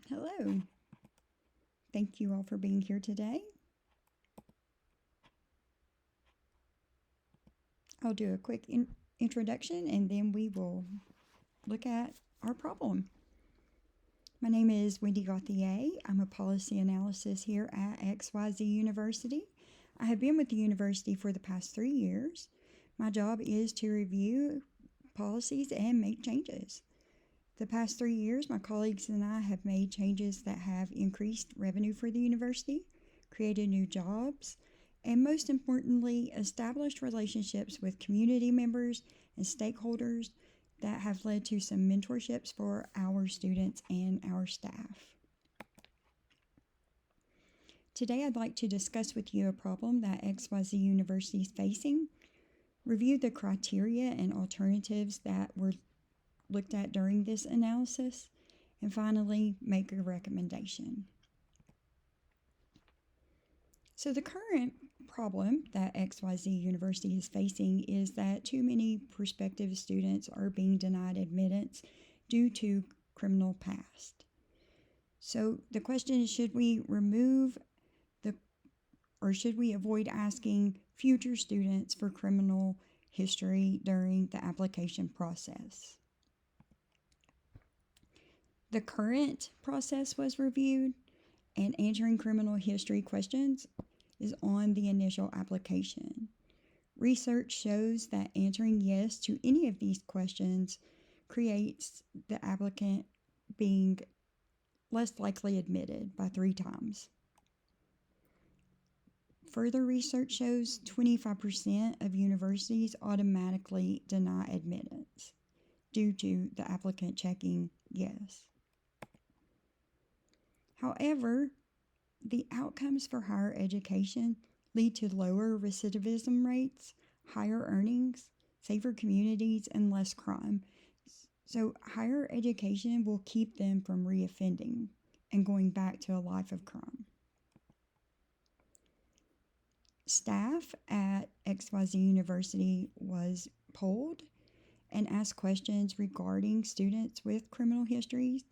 Hello. Thank you all for being here today. I'll do a quick introduction and then we will look at our problem. My name is Wendy Gauthier. I'm a policy analyst here at XYZ University. I have been with the university for the past 3 years. My job is to review policies and make changes. The past 3 years, my colleagues and I have made changes that have increased revenue for the university, created new jobs, and most importantly, established relationships with community members and stakeholders that have led to some mentorships for our students and our staff. Today, I'd like to discuss with you a problem that XYZ University is facing, review the criteria and alternatives that were looked at during this analysis, and finally, make a recommendation. So the current problem that XYZ University is facing is that too many prospective students are being denied admittance due to criminal past. So the question is, should we should we avoid asking future students for criminal history during the application process? The current process was reviewed, and answering criminal history questions is on the initial application. Research shows that answering yes to any of these questions creates the applicant being less likely admitted by 3 times. Further research shows 25% of universities automatically deny admittance due to the applicant checking yes. However, the outcomes for higher education lead to lower recidivism rates, higher earnings, safer communities, and less crime. So higher education will keep them from reoffending and going back to a life of crime. Staff at XYZ University was polled and asked questions regarding students with criminal histories,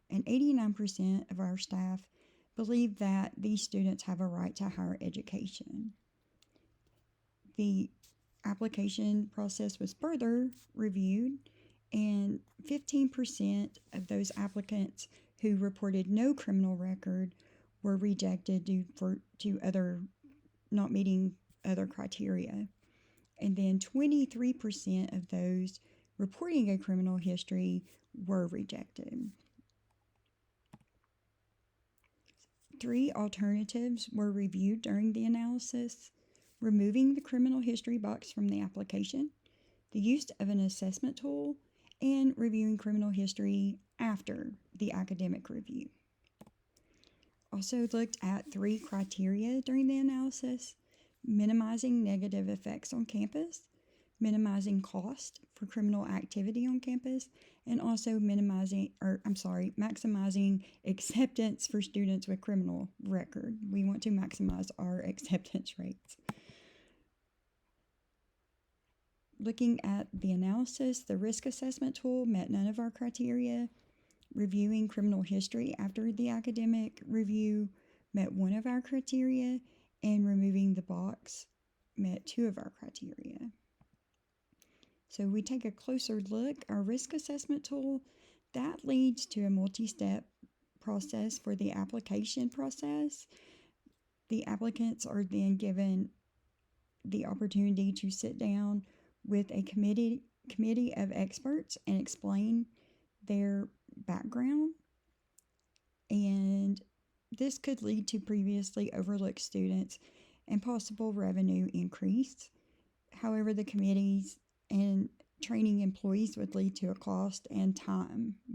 and 89% of our staff believe that these students have a right to higher education. The application process was further reviewed, and 15% of those applicants who reported no criminal record were rejected due to other not meeting other criteria. And then 23% of those reporting a criminal history were rejected. 3 alternatives were reviewed during the analysis: removing the criminal history box from the application, the use of an assessment tool, and reviewing criminal history after the academic review. Also looked at 3 criteria during the analysis: minimizing negative effects on campus, minimizing cost for criminal activity on campus, and also maximizing acceptance for students with criminal record. We want to maximize our acceptance rates. Looking at the analysis, the risk assessment tool met none of our criteria. Reviewing criminal history after the academic review met 1 of our criteria, and removing the box met 2 of our criteria. So we take a closer look. Our risk assessment tool, that leads to a multi-step process for the application process. The applicants are then given the opportunity to sit down with a committee of experts and explain their background, and this could lead to previously overlooked students and possible revenue increase. However, the committees and training employees would lead to a cost and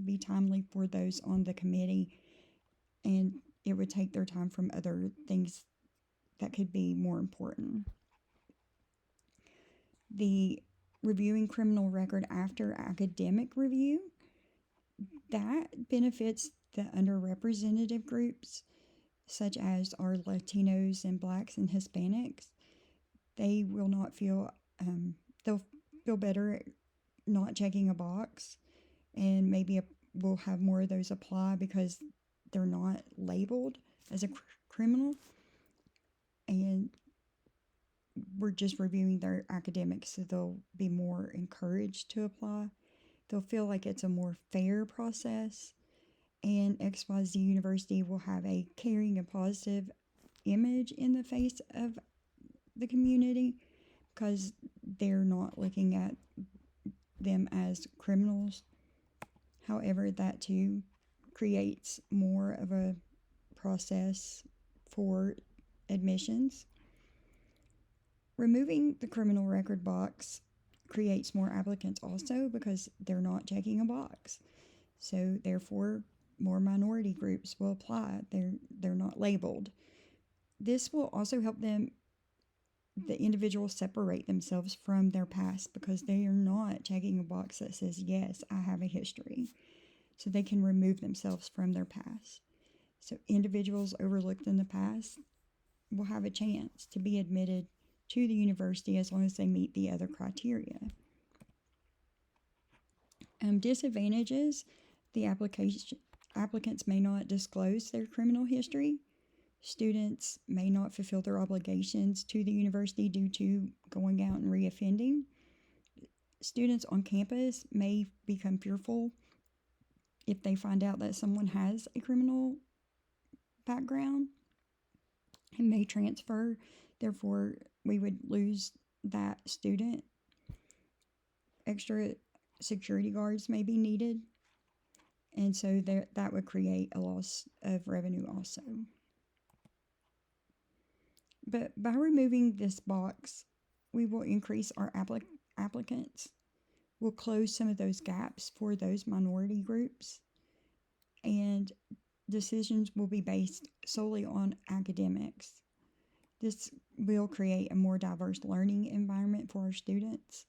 be timely for those on the committee, and it would take their time from other things that could be more important. The reviewing criminal record after academic review, that benefits the underrepresented groups, such as our Latinos and Blacks and Hispanics. They will not feel, they'll feel better not checking a box, and maybe we'll have more of those apply because they're not labeled as a criminal, and we're just reviewing their academics, so they'll be more encouraged to apply. They'll feel like it's a more fair process, and XYZ University will have a caring and positive image in the face of the community because they're not looking at them as criminals. However, that too creates more of a process for admissions. Removing the criminal record box creates more applicants also because they're not checking a box. So therefore, more minority groups will apply. They're not labeled. This will also help the individuals separate themselves from their past because they are not checking a box that says, yes, I have a history. So they can remove themselves from their past. So individuals overlooked in the past will have a chance to be admitted to the university as long as they meet the other criteria. Disadvantages: the applicants may not disclose their criminal history. Students may not fulfill their obligations to the university due to going out and reoffending. Students on campus may become fearful if they find out that someone has a criminal background and may transfer. Therefore, we would lose that student. Extra security guards may be needed, and so that would create a loss of revenue also. But by removing this box, we will increase our applicants. We'll close some of those gaps for those minority groups, and decisions will be based solely on academics. This will create a more diverse learning environment for our students.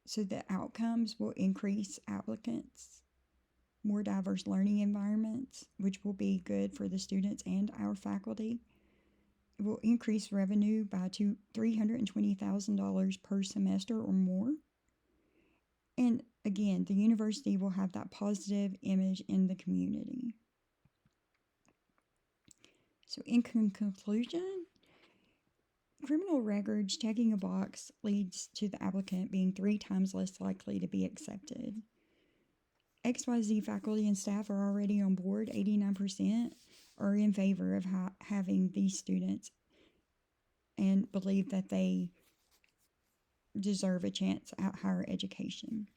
So the outcomes will increase applicants, more diverse learning environments, which will be good for the students and our faculty. It will increase revenue by $320,000 per semester or more. And again, the university will have that positive image in the community. So in conclusion, criminal records checking a box leads to the applicant being 3 times less likely to be accepted. XYZ faculty and staff are already on board. 89% are in favor of having these students and believe that they deserve a chance at higher education.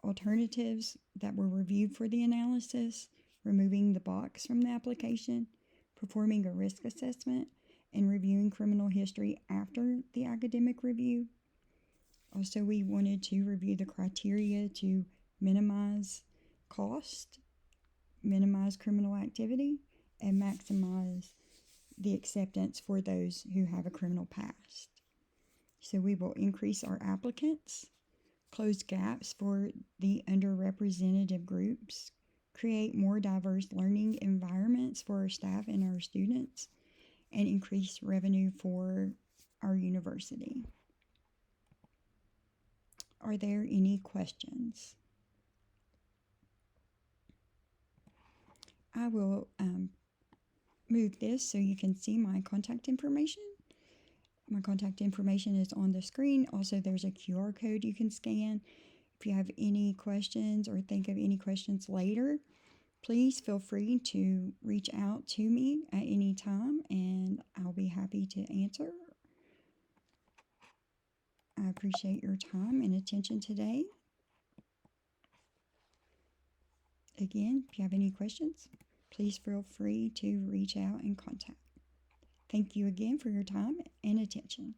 Alternatives that were reviewed for the analysis: removing the box from the application, performing a risk assessment, and reviewing criminal history after the academic review. Also, we wanted to review the criteria to minimize cost, minimize criminal activity, and maximize the acceptance for those who have a criminal past. So we will increase our applicants, close gaps for the underrepresented groups, create more diverse learning environments for our staff and our students, and increase revenue for our university. Are there any questions? I will move this so you can see my contact information. My contact information is on the screen. Also, there's a QR code you can scan. If you have any questions or think of any questions later, please feel free to reach out to me at any time, and I'll be happy to answer. I appreciate your time and attention today. Again, if you have any questions, please feel free to reach out and contact. Thank you again for your time and attention.